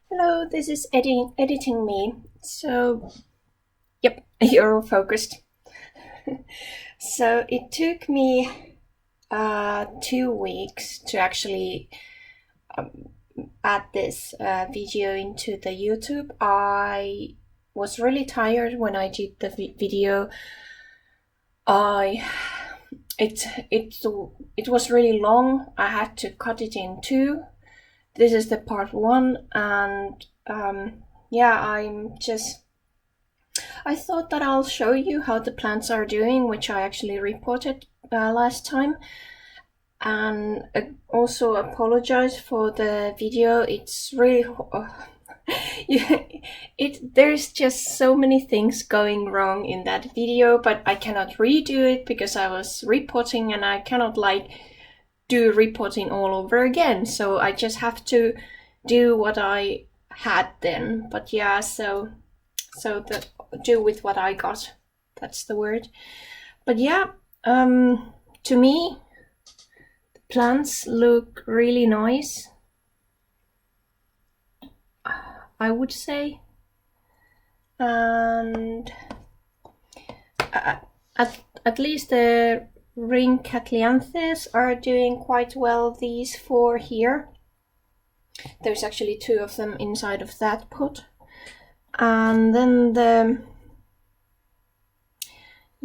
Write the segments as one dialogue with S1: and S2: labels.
S1: Hello, this is editing me. So, yep, you're focused. So it took me 2 weeks to actually add this video into the YouTube. I was really tired when I did the video. I it was really long. I had to cut it in two. This is the part one, and yeah, I thought that I'll show you how the plants are doing, which I actually reported last time, and also apologize for the video. It's really there's just so many things going wrong in that video, but I cannot redo it because I was reporting, and I cannot do reporting all over again. So I just have to do what I had then. But yeah, so do with what I got. That's the word. But yeah, to me, the plants look really nice, I would say. And at least the ring catlianthes are doing quite well. These four here, there's actually two of them inside of that pot. And then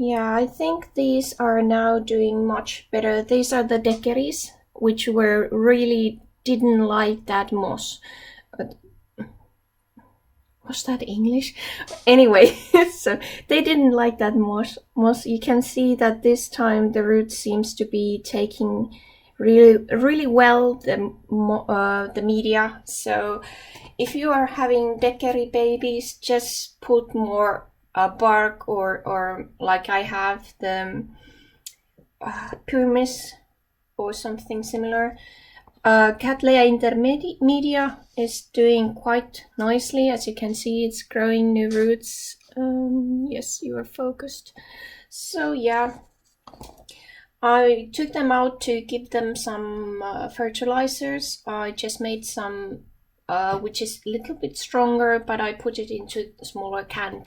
S1: I think these are now doing much better. These are the Dekeris, which really didn't like that moss. Was that English? Anyway, so they didn't like that moss. You can see that this time the root seems to be taking really well the media. So if you are having Dekeri babies, just put more bark or like I have the pumice or something similar. Cattleya intermedia is doing quite nicely. As you can see, it's growing new roots. Yes, you are focused. So yeah, I took them out to give them some fertilizers. I just made some, which is a little bit stronger, but I put it into a smaller can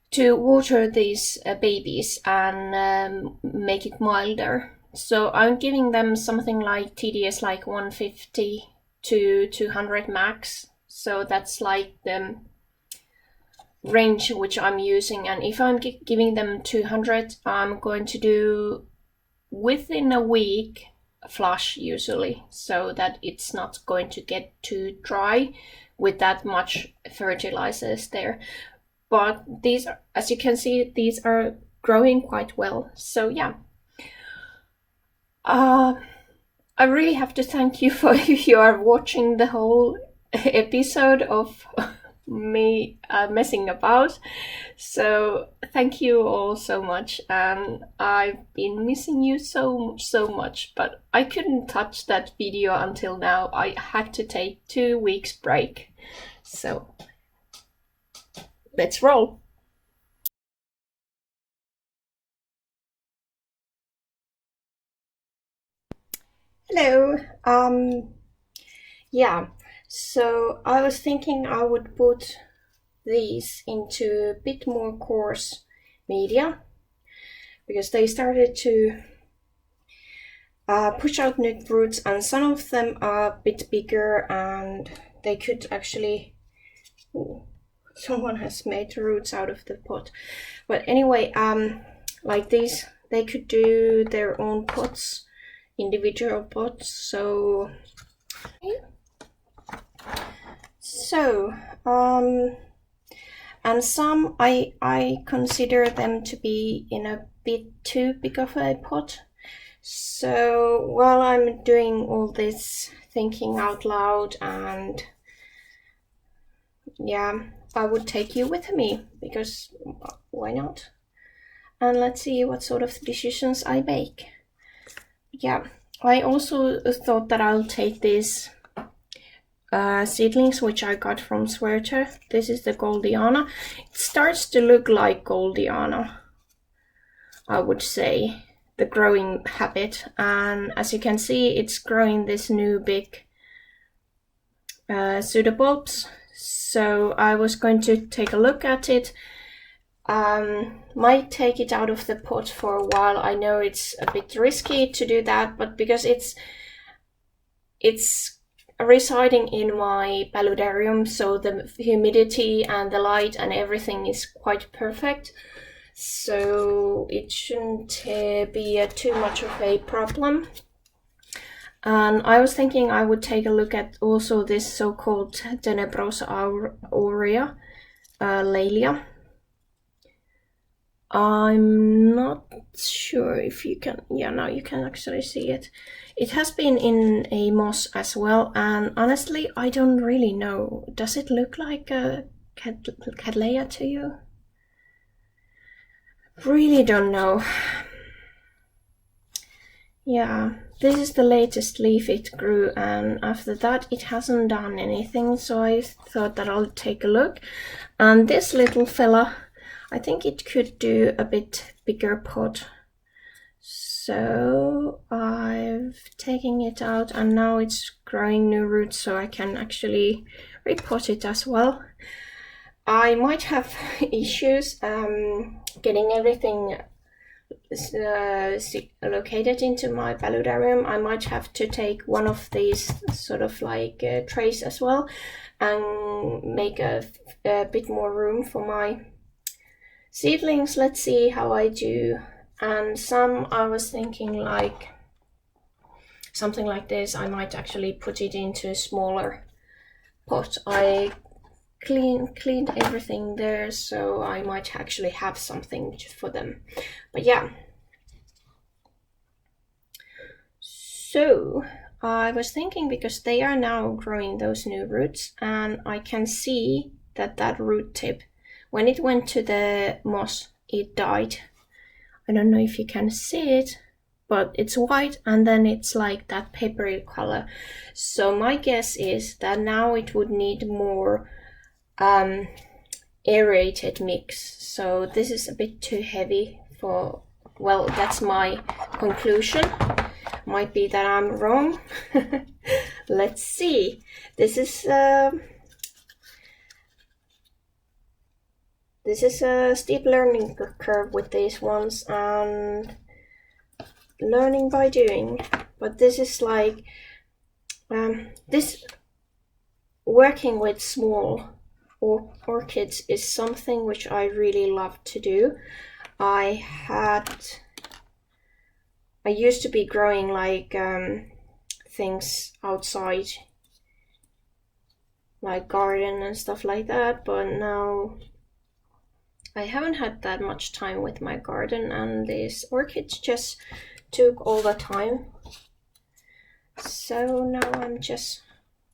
S1: to water these babies and make it milder. So I'm giving them something like TDS like 150 to 200 max. So that's like the range which I'm using. And if I'm giving them 200, I'm going to do within a week flush usually, so that it's not going to get too dry with that much fertilizers there. But these, as you can see, these are growing quite well. So yeah. I really have to thank you for if you are watching the whole episode of me messing about. So thank you all so much, and I've been missing you so much, but I couldn't touch that video until now. I had to take 2 weeks break. So let's roll. Hello. Yeah, so I was thinking I would put these into a bit more coarse media because they started to push out new roots, and some of them are a bit bigger and they could actually... Ooh, someone has made roots out of the pot. But anyway, like these, they could do their own pots, individual pots. So and some I consider them to be in a bit too big of a pot. So while I'm doing all this thinking out loud, and yeah, I would take you with me, because why not? And let's see what sort of decisions I make. Yeah, I also thought that I'll take these seedlings which I got from Swerter. This is the Goldiana. It starts to look like Goldiana, I would say, the growing habit. And as you can see, it's growing this new big pseudobulbs. So I was going to take a look at it. Might take it out of the pot for a while. I know it's a bit risky to do that, but because it's residing in my paludarium, so the humidity and the light and everything is quite perfect. So it shouldn't be too much of a problem. And I was thinking I would take a look at also this so-called Tenebrosa aurea, Laelia. I'm not sure if you can, yeah, now you can actually see it. It has been in a moss as well, and honestly, I don't really know. Does it look like a Cattleya to you? Really don't know. Yeah, this is the latest leaf it grew, and after that it hasn't done anything, so I thought that I'll take a look. And this little fella, I think it could do a bit bigger pot. So I've taken it out and now it's growing new roots, so I can actually repot it as well. I might have issues getting everything located into my paludarium. I might have to take one of these sort of like trays as well and make a bit more room for my seedlings. Let's see how I do. And some I was thinking like something like this. I might actually put it into a smaller pot. I cleaned everything there, so I might actually have something for them. But yeah, so I was thinking, because they are now growing those new roots, and I can see that that root tip, when it went to the moss, it died. I don't know if you can see it, but it's white and then it's like that papery color. So my guess is that now it would need more aerated mix. So this is a bit too heavy for, well, that's my conclusion. Might be that I'm wrong. Let's see. This is a steep learning curve with these ones, and learning by doing. But this is like this working with small orchids is something which I really love to do. I used to be growing like things outside, like garden and stuff like that, but now I haven't had that much time with my garden, and these orchids just took all the time. So now I'm just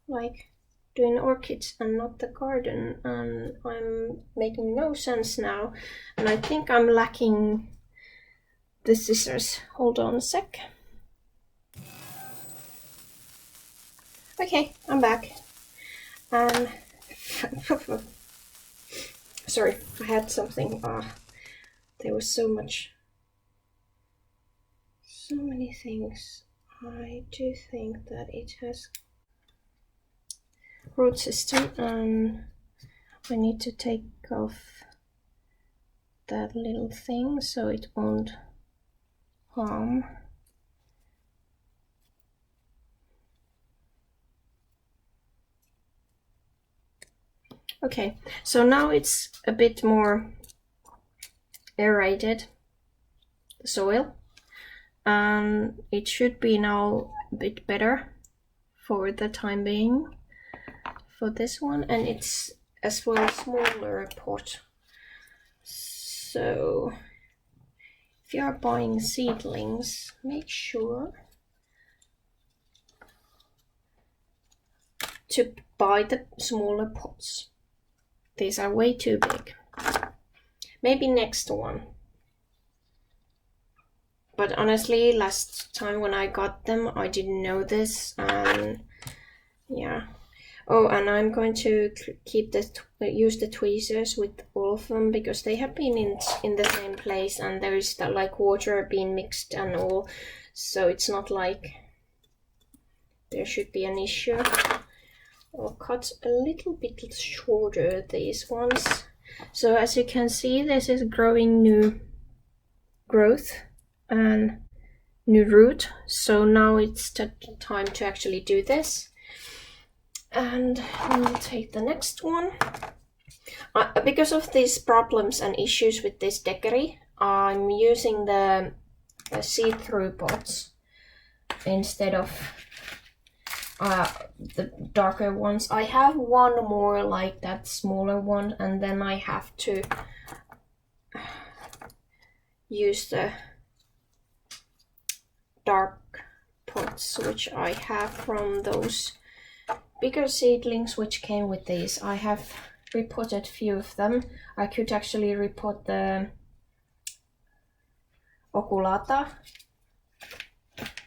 S1: like doing orchids and not the garden, and I'm making no sense now, and I think I'm lacking the scissors. Hold on a sec. Okay, I'm back. Sorry, I had something. There was so many things. I do think that it has root system, and I need to take off that little thing so it won't harm. Okay, so now it's a bit more aerated, the soil, and it should be now a bit better for the time being for this one, and it's as well a smaller pot. So if you are buying seedlings, make sure to buy the smaller pots. These are way too big. Maybe next one. But honestly, last time when I got them, I didn't know this, and yeah. Oh, and I'm going to use the tweezers with all of them, because they have been in the same place, and there is that like water being mixed and all, so it's not like there should be an issue. I'll cut a little bit shorter these ones. So as you can see, this is growing new growth and new root. So now it's time to actually do this. And we'll take the next one. Because of these problems and issues with this decory, I'm using the see-through pots instead of the darker ones. I have one more like that smaller one, and then I have to use the dark pots which I have from those bigger seedlings which came with these. I have repotted few of them. I could actually repot the oculata,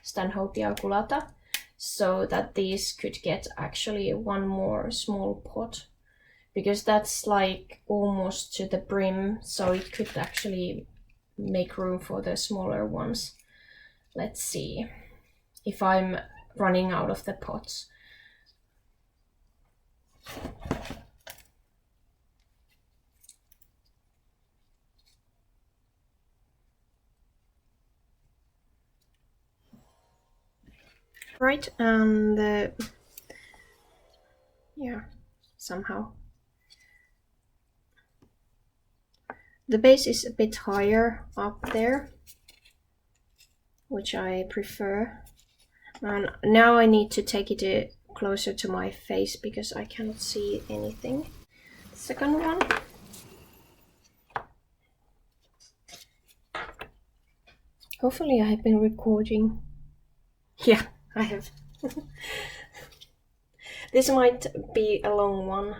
S1: Stanhopea oculata, so that these could get actually one more small pot, because that's like almost to the brim, so it could actually make room for the smaller ones. Let's see if I'm running out of the pots. Right, and yeah, somehow the base is a bit higher up there, which I prefer. And now I need to take it closer to my face because I cannot see anything. Second one. Hopefully I have been recording. Yeah, I have. This might be a long one.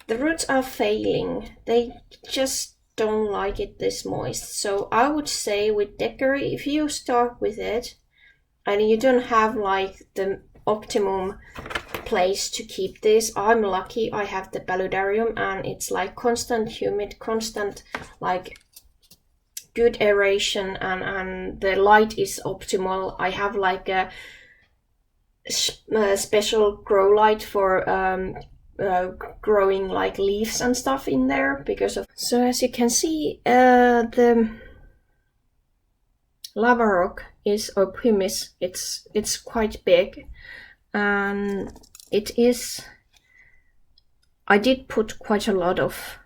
S1: The roots are failing. They just don't like it this moist. So I would say with decory, if you start with it and you don't have like the optimum place to keep this, I'm lucky I have the paludarium and it's like constant humid, constant like good aeration, and the light is optimal. I have like a special grow light for growing like leaves and stuff in there because of. So as you can see, the lava rock is, or pumice, it's quite big, and it is. I did put quite a lot of.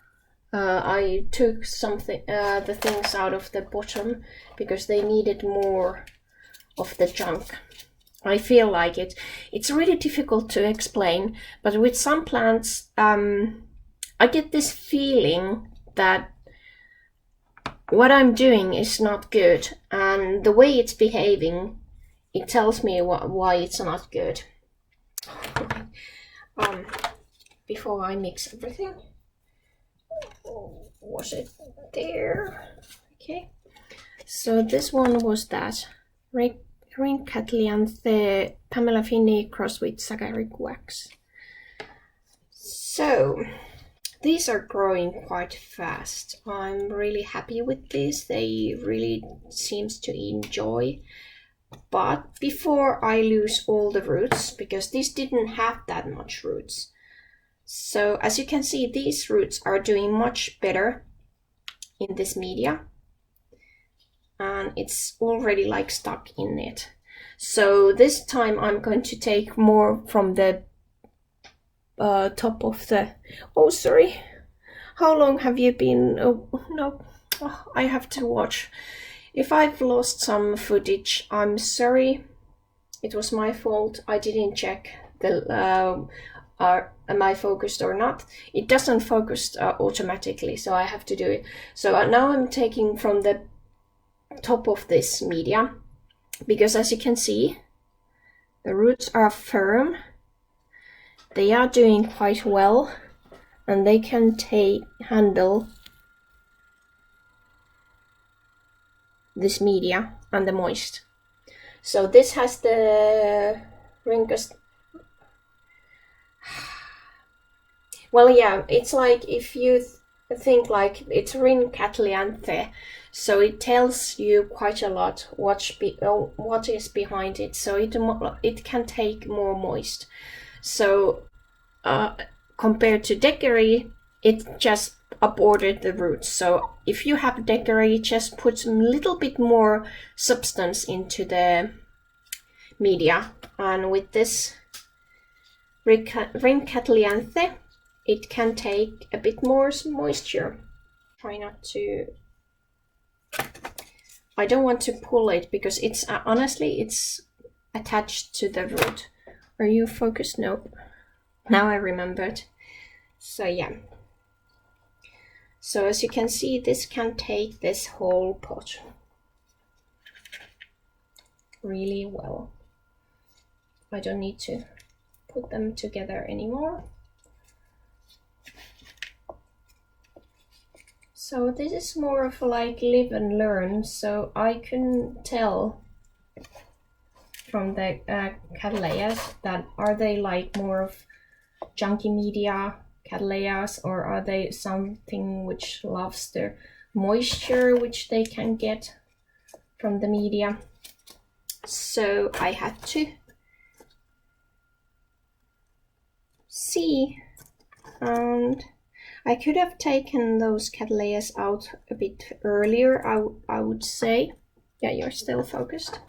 S1: I took the things out of the bottom because they needed more of the junk. I feel like it's really difficult to explain, but with some plants, I get this feeling that what I'm doing is not good, and the way it's behaving, it tells me why it's not good. Before I mix everything. Was it there? Okay. So this one was that Ring Catlianthe Pamela Finney crossed with Sagaric wax. So these are growing quite fast. I'm really happy with these. They really seems to enjoy. But before I lose all the roots, because these didn't have that much roots. So as you can see, these roots are doing much better in this media, and it's already like stuck in it. So this time I'm going to take more from the top of the. Oh, sorry. How long have you been? Oh no, I have to watch. If I've lost some footage, I'm sorry. It was my fault. I didn't check the. Am I focused or not? It doesn't focus automatically, so I have to do it. So now I'm taking from the top of this media, because as you can see, the roots are firm. They are doing quite well, and they can handle this media and the moist. So this has the Rinkus. Well, yeah, it's like if you think like it's Rin Catlianthe, so it tells you quite a lot what is behind it. So it can take more moist. So compared to Deckeri, it just aborted the roots. So if you have Deckeri, just put a little bit more substance into the media, and with this Rin Catlianthe, it can take a bit more moisture. Try not to... I don't want to pull it because it's honestly it's attached to the root. Are you focused? No. Now I remembered. So yeah. So as you can see, this can take this whole pot really well. I don't need to put them together anymore. So this is more of like live and learn, so I can tell from the Cattleyas that are they like more of junky media Cattleyas, or are they something which loves the moisture which they can get from the media. So I had to see, and I could have taken those Cattleyas out a bit earlier, I would say. Yeah, you're still focused.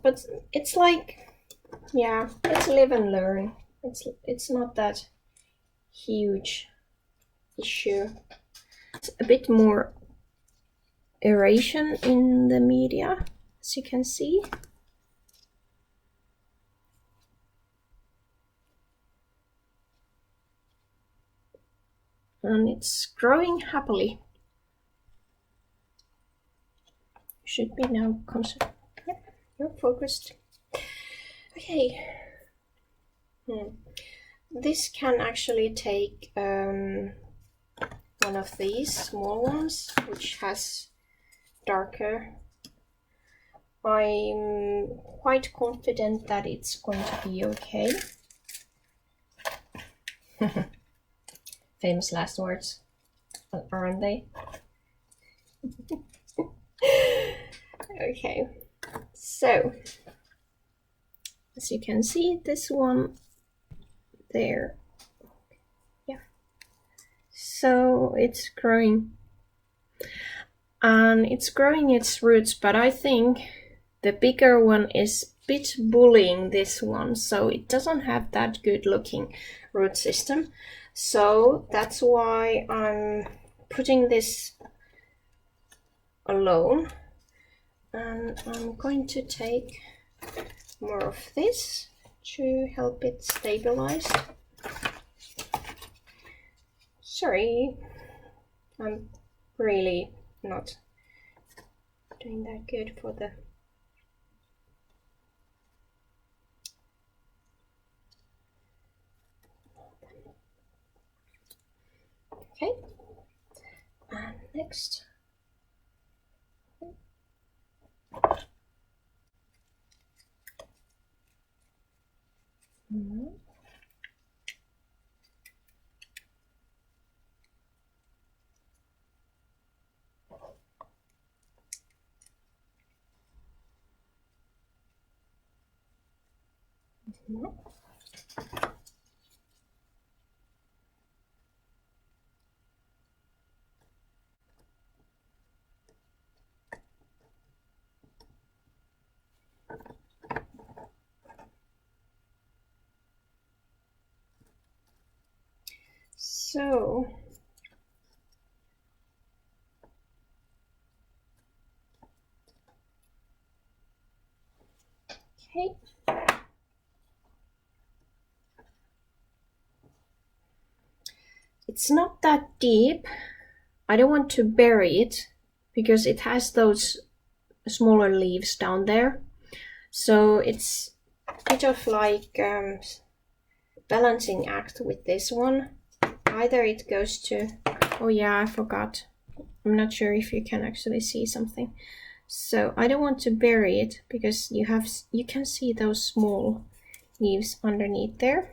S1: But it's like, yeah, it's live and learn. It's not that huge issue. It's a bit more aeration in the media, as you can see. And it's growing happily. Should be now concentrated. Yep, you're focused. Okay. This can actually take one of these small ones, which has darker. I'm quite confident that it's going to be okay. Famous last words, aren't they? Okay, so as you can see, this one there, yeah, so it's growing and it's growing its roots, but I think the bigger one is a bit bullying this one, so it doesn't have that good looking root system. So that's why I'm putting this alone, and I'm going to take more of this to help it stabilize. Sorry, I'm really not doing that good for the... Okay, and next. So okay, it's not that deep. I don't want to bury it because it has those smaller leaves down there, so it's a bit of like balancing act with this one. Either it goes to, oh yeah, I forgot, I'm not sure if you can actually see something. So I don't want to bury it because you can see those small leaves underneath there.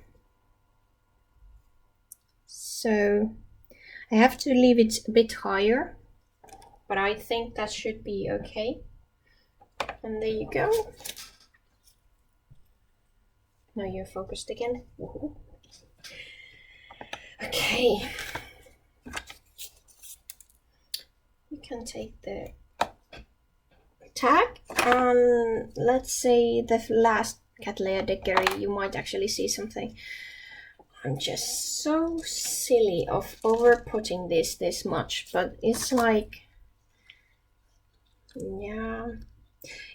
S1: So I have to leave it a bit higher, but I think that should be okay. And there you go. Now you're focused again. Woohoo. Okay. You can take the tag and let's say the last Cattleya Deckeri, you might actually see something. I'm just so silly of over-putting this much, but it's like, yeah,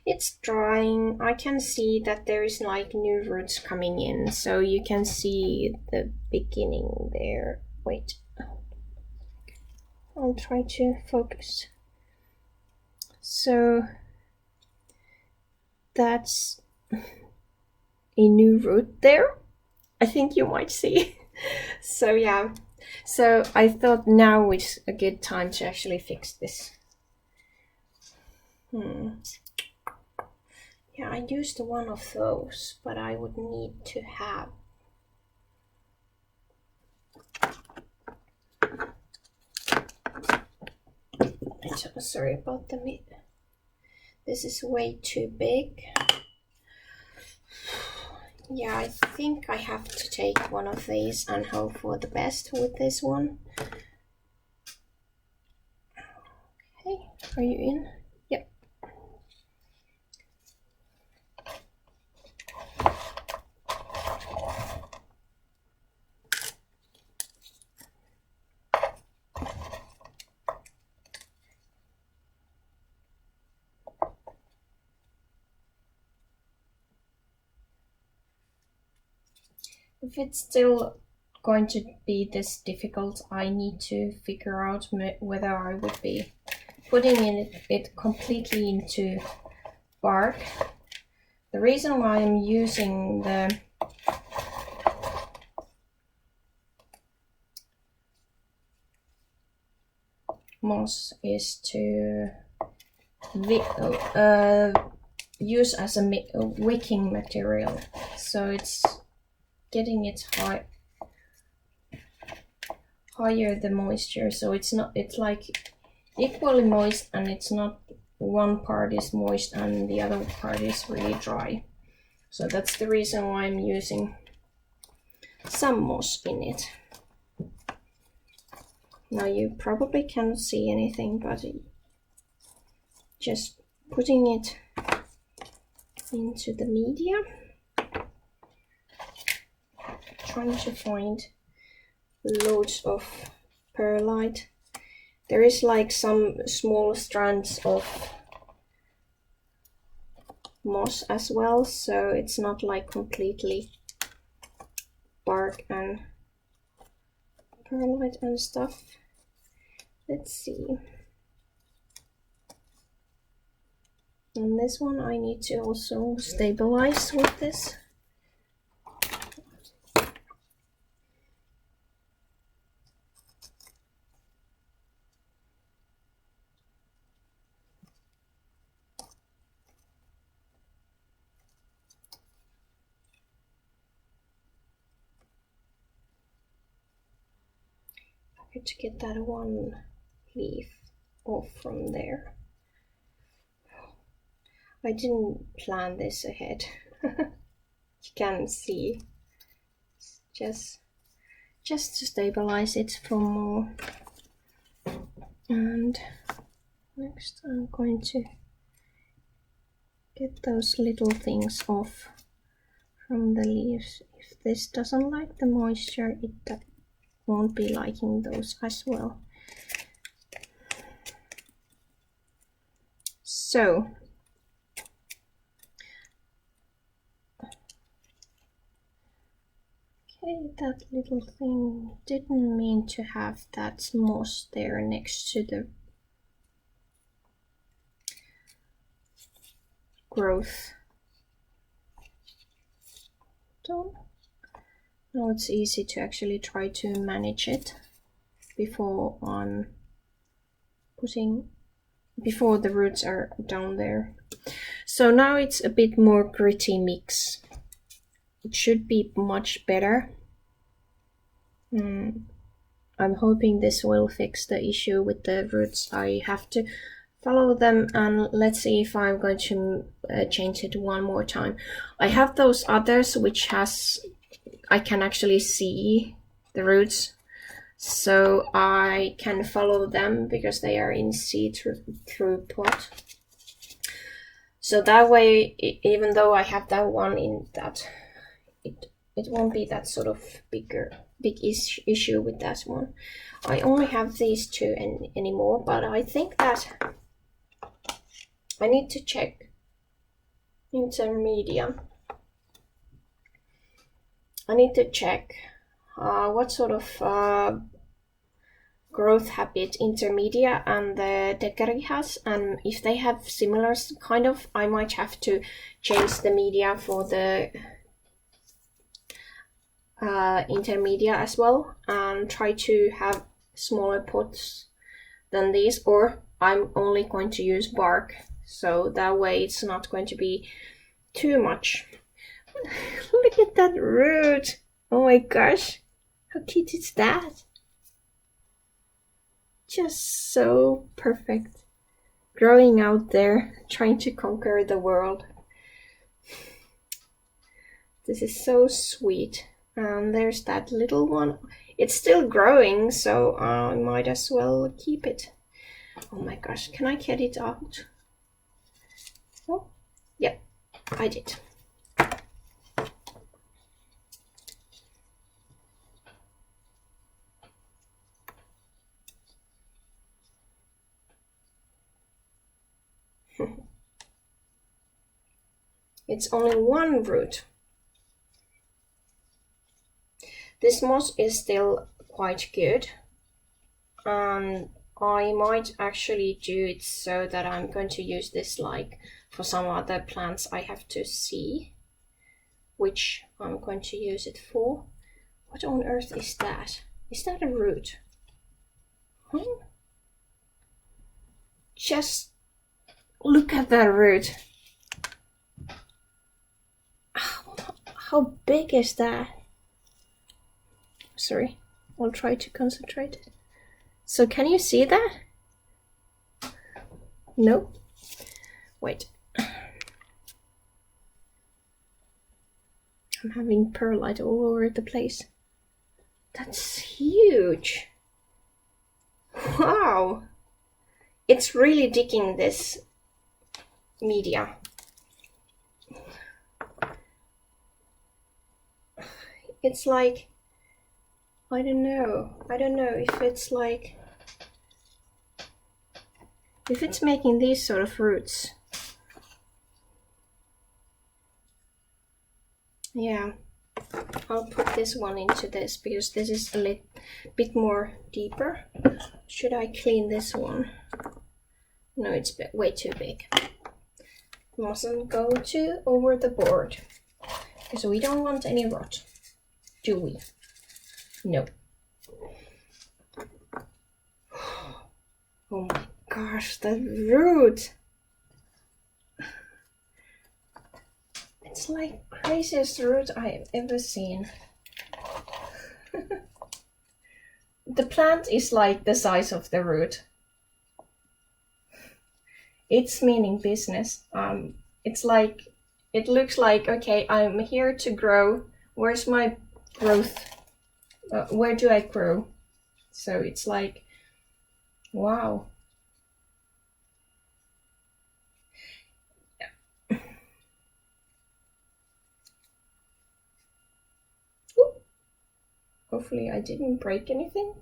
S1: it's drying. I can see that there is like new roots coming in, so you can see the beginning there. Wait, I'll try to focus. So that's a new root there, I think you might see. So yeah, so I thought now is a good time to actually fix this. Yeah, I used one of those, but I would need to have sorry about the meat. This is way too big. Yeah, I think I have to take one of these and hope for the best with this one. Okay, are you in? Yep. If it's still going to be this difficult, I need to figure out whether I would be putting it completely into bark. The reason why I'm using the moss is to use as a wicking material, so it's getting it higher the moisture, so it's like equally moist, and it's not one part is moist and the other part is really dry. So that's the reason why I'm using some moss in it. Now you probably can't see anything, but just putting it into the media, trying to find loads of perlite. There is like some small strands of moss as well, so it's not like completely bark and perlite and stuff. Let's see. And this one I need to also stabilize with this. To get that one leaf off from there. I didn't plan this ahead. You can see, just to stabilize it for more. And next I'm going to get those little things off from the leaves. If this doesn't like the moisture, it won't be liking those as well. So okay, that little thing didn't mean to have that moss there next to the growth. Now it's easy to actually try to manage it before before the roots are down there. So now it's a bit more gritty mix. It should be much better. I'm hoping this will fix the issue with the roots. I have to follow them, and let's see if I'm going to change it one more time. I have those others which I can actually see the roots, so I can follow them because they are in through pot. So that way, even though I have that one in that, it won't be that sort of big issue with that one. I only have these two anymore, but I think that I need to check intermedia. I need to check what sort of growth habit intermedia and the Deckeri has, and if they have similar kind of, I might have to change the media for the intermedia as well, and try to have smaller pots than these, or I'm only going to use bark, so that way it's not going to be too much. Look at that root! Oh my gosh, how cute is that? Just so perfect. Growing out there, trying to conquer the world. This is so sweet. And there's that little one. It's still growing, so I might as well keep it. Oh my gosh, can I get it out? Oh, yeah, I did. It's only one root. This moss is still quite good, and I might actually do it so that I'm going to use this like for some other plants I have to see which I'm going to use it for. What on earth is that? Is that a root? Just look at that root. How big is that? Sorry, I'll try to concentrate. So can you see that? No? Wait. I'm having perlite all over the place. That's huge. Wow. It's really digging this media. It's like, I don't know if it's like, if it's making these sort of roots. Yeah, I'll put this one into this because this is a bit more deeper. Should I clean this one? No, it's way too big. Mustn't go too over the board because we don't want any rot, do we? No. Oh my gosh, that root! It's like craziest root I've ever seen. The plant is like the size of the root. It's meaning business. It's like, it looks like, okay, I'm here to grow. Where's my growth? Where do I grow? So it's like, wow. Yeah. Hopefully I didn't break anything.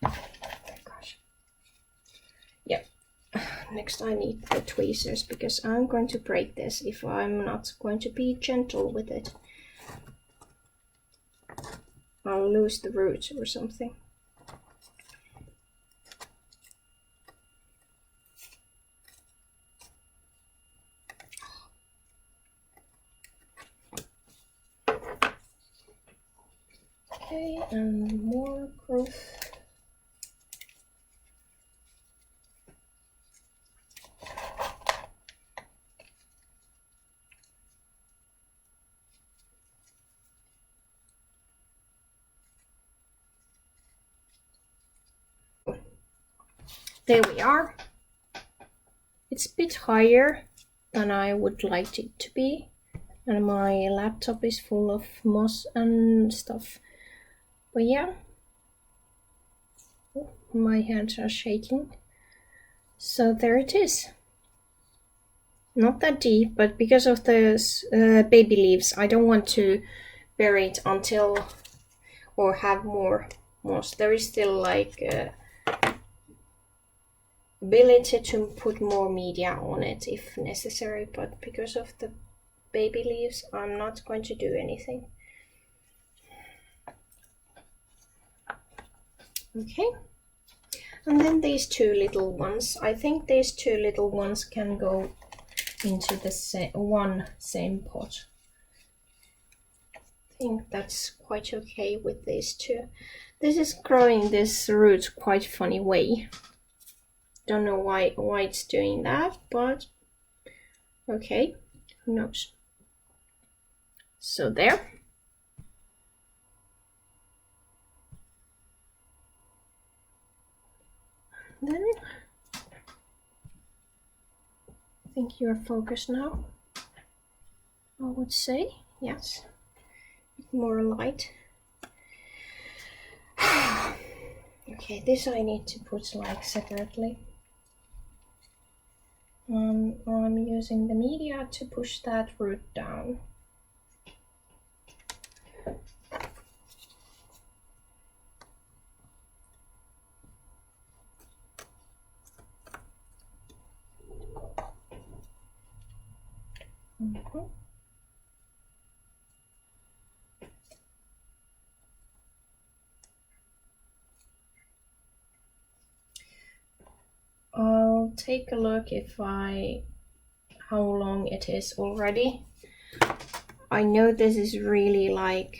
S1: Oh gosh. Yeah. Next I need the tweezers because I'm going to break this if I'm not going to be gentle with it. I'll lose the root or something. Okay, and more growth. there we are. It's a bit higher than I would like it to be, and my laptop is full of moss and stuff. But yeah, my hands are shaking. So there it is. Not that deep, but because of the baby leaves, I don't want to bury it until or have more moss. There is still like ability to put more media on it if necessary, but because of the baby leaves, I'm not going to do anything. Okay, and then these two little ones. I think these two little ones can go into the same pot. I think that's quite okay with these two. This is growing this root quite funny way. Don't know why it's doing that, but okay, who knows. So there. Then I think you're focused now. I would say yes. More light. Okay, this I need to put like separately. I'm using the media to push that root down. I'll take a look how long it is already. I know this is really like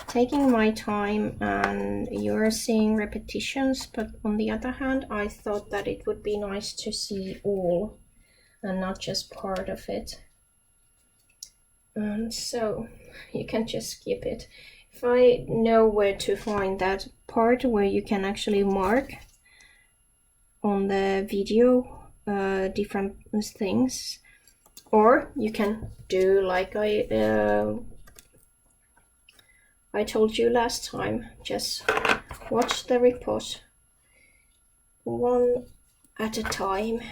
S1: taking my time and you're seeing repetitions, but on the other hand, I thought that it would be nice to see all and not just part of it. And so you can just skip it. If I know where to find that part where you can actually mark on the video different things, or you can do like I told you last time, just watch the repot one at a time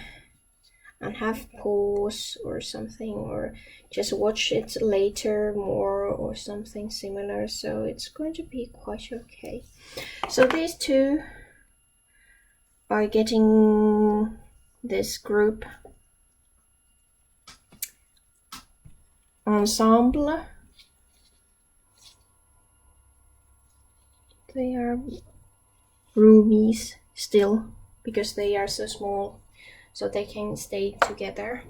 S1: and have pause or something, or just watch it later more or something similar. So it's going to be quite okay. So these two are getting this group ensemble. They are roomies still because they are so small, so they can stay together.